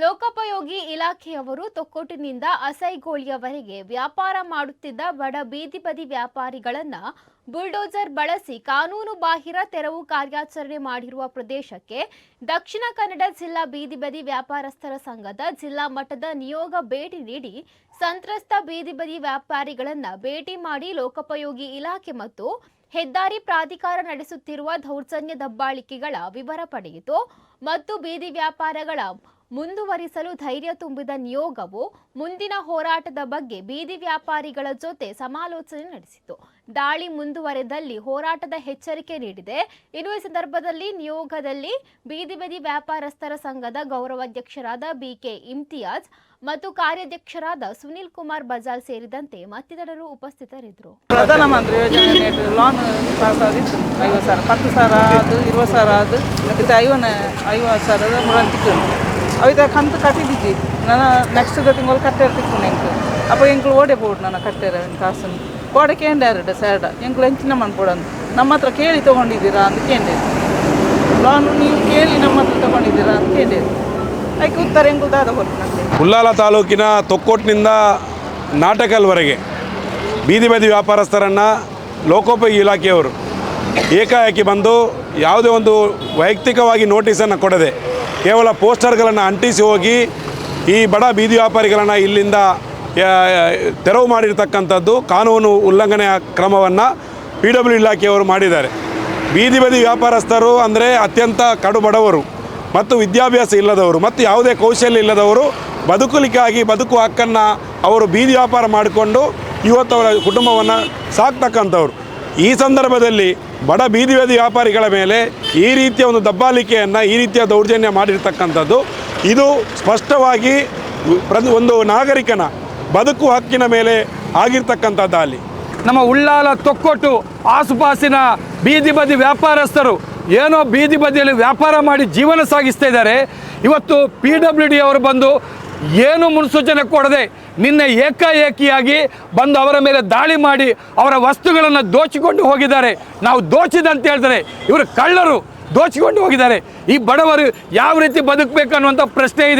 ಲೋಕೋಪಯೋಗಿ ಇಲಾಖೆಯವರು ತೊಕ್ಕೊಟ್ಟಿನಿಂದ ಅಸೈಗೋಳಿಯವರೆಗೆ ವ್ಯಾಪಾರ ಮಾಡುತ್ತಿದ್ದ ಬಡ ಬೀದಿ ಬದಿ ವ್ಯಾಪಾರಿಗಳನ್ನ ಬುಲ್ಡೋಜರ್ ಬಳಸಿ ಕಾನೂನು ಬಾಹಿರ ತೆರವು ಕಾರ್ಯಾಚರಣೆ ಮಾಡಿರುವ ಪ್ರದೇಶಕ್ಕೆ ದಕ್ಷಿಣ ಕನ್ನಡ ಜಿಲ್ಲಾ ಬೀದಿ ಬದಿ ವ್ಯಾಪಾರಸ್ಥರ ಸಂಘದ ಜಿಲ್ಲಾ ಮಟ್ಟದ ನಿಯೋಗ ಭೇಟಿ ನೀಡಿ ಸಂತ್ರಸ್ತ ಬೀದಿ ಬದಿ ವ್ಯಾಪಾರಿಗಳನ್ನ ಭೇಟಿ ಮಾಡಿ ಲೋಕೋಪಯೋಗಿ ಇಲಾಖೆ ಮತ್ತು ಹೆದ್ದಾರಿ ಪ್ರಾಧಿಕಾರ ನಡೆಸುತ್ತಿರುವ ದೌರ್ಜನ್ಯ ದಬ್ಬಾಳಿಕೆಗಳ ವಿವರ ಪಡೆಯಿತು ಮತ್ತು ಬೀದಿ ವ್ಯಾಪಾರಗಳ ಮುಂದುವರಿಸಲು ಧೈರ್ಯ ತುಂಬಿದ ನಿಯೋಗವು ಮುಂದಿನ ಹೋರಾಟದ ಬಗ್ಗೆ ಬೀದಿ ವ್ಯಾಪಾರಿಗಳ ಜೊತೆ ಸಮಾಲೋಚನೆ ನಡೆಸಿತು. ದಾಳಿ ಮುಂದುವರೆದಲ್ಲಿ ಹೋರಾಟದ ಎಚ್ಚರಿಕೆ ನೀಡಿದೆ. ಇನ್ನು ಈ ಸಂದರ್ಭದಲ್ಲಿ ನಿಯೋಗದಲ್ಲಿ ಬೀದಿ ಬದಿ ವ್ಯಾಪಾರಸ್ಥರ ಸಂಘದ ಗೌರವಾಧ್ಯಕ್ಷರಾದ ಬಿಕೆ ಇಮ್ತಿಯಾಜ್ ಮತ್ತು ಕಾರ್ಯಾಧ್ಯಕ್ಷರಾದ ಸುನಿಲ್ ಕುಮಾರ್ ಬಜಾಲ್ ಸೇರಿದಂತೆ ಮತ್ತಿತರರು ಉಪಸ್ಥಿತರಿದ್ದರು. ಪ್ರಧಾನಮಂತ್ರಿ ಯೋಜನೆ ಲೋನ್ ಪಾಸ್ ಆಗಿತ್ತು 50,000 ಅದು 20,000 ಅದು ಮತ್ತು 50,000 ಮುರಂತಿತ್ತು ಅವಿದ ಕಂತು ಕಟ್ಟಿದ್ದಿ ನಾನು ನೆಕ್ಸ್ಟ್ ತಿಂಗಳು ಕಟ್ಟಿರ್ತಿತ್ತು ಎಂಕ್ಲು ಅಪ್ಪ ಎಂಕ್ಲು ಓಡೆ ಬೋಡು ನಾನು ಕಟ್ಟಿರ ಕಾಸನ್ನು ಓಡಕ್ಕೆ ಏಂಡಾರಡ ಸ್ಯಾಡ ಎಂಕ್ಲು ಹೆಂಚಿನ ಮಾಡ್ಕೊಡಂತ ನಮ್ಮ ಹತ್ರ ಕೇಳಿ ತೊಗೊಂಡಿದ್ದೀರಾ ಅಂತ ಕೇಂದ್ರಿ ಲೋನು ನೀವು ಕೇಳಿ ನಮ್ಮ ಹತ್ರ ತೊಗೊಂಡಿದ್ದೀರಾ ಅಂತ ಕೇಂದ್ರಿ ಅದಕ್ಕೆ ಉತ್ತರ ಎಂಕ್ಲು ದಾದ ಹೊರತು ಉಳ್ಳಾಲ ತಾಲೂಕಿನ ತೊಕ್ಕೊಟ್ಟಿನಿಂದ ನಾಟಕಲ್ವರೆಗೆ ಬೀದಿ ಬದಿ ವ್ಯಾಪಾರಸ್ಥರನ್ನು ಲೋಕೋಪಯೋಗಿ ಇಲಾಖೆಯವರು ಏಕಾಏಕಿ ಬಂದು ಯಾವುದೇ ಒಂದು ವೈಯಕ್ತಿಕವಾಗಿ ನೋಟಿಸನ್ನು ಕೊಡದೆ ಕೇವಲ ಪೋಸ್ಟರ್ಗಳನ್ನು ಅಂಟಿಸಿ ಹೋಗಿ ಈ ಬಡ ಬೀದಿ ವ್ಯಾಪಾರಿಗಳನ್ನು ಇಲ್ಲಿಂದ ತೆರವು ಮಾಡಿರ್ತಕ್ಕಂಥದ್ದು ಕಾನೂನು ಉಲ್ಲಂಘನೆಯ ಕ್ರಮವನ್ನು PW ಇಲಾಖೆಯವರು ಮಾಡಿದ್ದಾರೆ. ಬೀದಿ ಬದಿ ವ್ಯಾಪಾರಸ್ಥರು ಅಂದರೆ ಅತ್ಯಂತ ಕಡು ಬಡವರು ಮತ್ತು ವಿದ್ಯಾಭ್ಯಾಸ ಇಲ್ಲದವರು ಮತ್ತು ಯಾವುದೇ ಕೌಶಲ್ಯ ಇಲ್ಲದವರು ಬದುಕಲಿಕ್ಕಾಗಿ ಬದುಕುವ ಹಕ್ಕನ್ನು ಅವರು ಬೀದಿ ವ್ಯಾಪಾರ ಮಾಡಿಕೊಂಡು ಇವತ್ತು ಅವರ ಕುಟುಂಬವನ್ನು ಸಾಕ್ತಕ್ಕಂಥವ್ರು. ಈ ಸಂದರ್ಭದಲ್ಲಿ ಬಡ ಬೀದಿ ಬದಿ ವ್ಯಾಪಾರಿಗಳ ಮೇಲೆ ಈ ರೀತಿಯ ಒಂದು ದಬ್ಬಾಳಿಕೆಯನ್ನು ಈ ರೀತಿಯ ದೌರ್ಜನ್ಯ ಮಾಡಿರ್ತಕ್ಕಂಥದ್ದು ಇದು ಸ್ಪಷ್ಟವಾಗಿ ಒಂದು ನಾಗರಿಕನ ಬದುಕು ಹಕ್ಕಿನ ಮೇಲೆ ಆಗಿರ್ತಕ್ಕಂಥದ್ದು. ಅಲ್ಲಿ ನಮ್ಮ ಉಳ್ಳಾಲ ತೊಕ್ಕೊಟ್ಟು ಆಸುಪಾಸಿನ ಬೀದಿ ಬದಿ ವ್ಯಾಪಾರಸ್ಥರು ಏನೋ ಬೀದಿ ಬದಿಯಲ್ಲಿ ವ್ಯಾಪಾರ ಮಾಡಿ ಜೀವನ ಸಾಗಿಸ್ತಾ ಇದ್ದಾರೆ. ಇವತ್ತು PWD ಅವರು ಬಂದು ಏನು ಮುನ್ಸೂಚನೆ ಕೊಡದೆ ನಿನ್ನೆ ಏಕಾಏಕಿಯಾಗಿ ಬಂದು ಅವರ ಮೇಲೆ ದಾಳಿ ಮಾಡಿ ಅವರ ವಸ್ತುಗಳನ್ನು ದೋಚಿಕೊಂಡು ಹೋಗಿದ್ದಾರೆ. ನಾವು ದೋಚಿದಂತ ಹೇಳ್ತಾರೆ, ಇವರು ಕಳ್ಳರು ದೋಚಿಕೊಂಡು ಹೋಗಿದ್ದಾರೆ. ಈ ಬಡವರು ಯಾವ ರೀತಿ ಬದುಕಬೇಕನ್ನುವಂಥ ಪ್ರಶ್ನೆ ಇದೆ.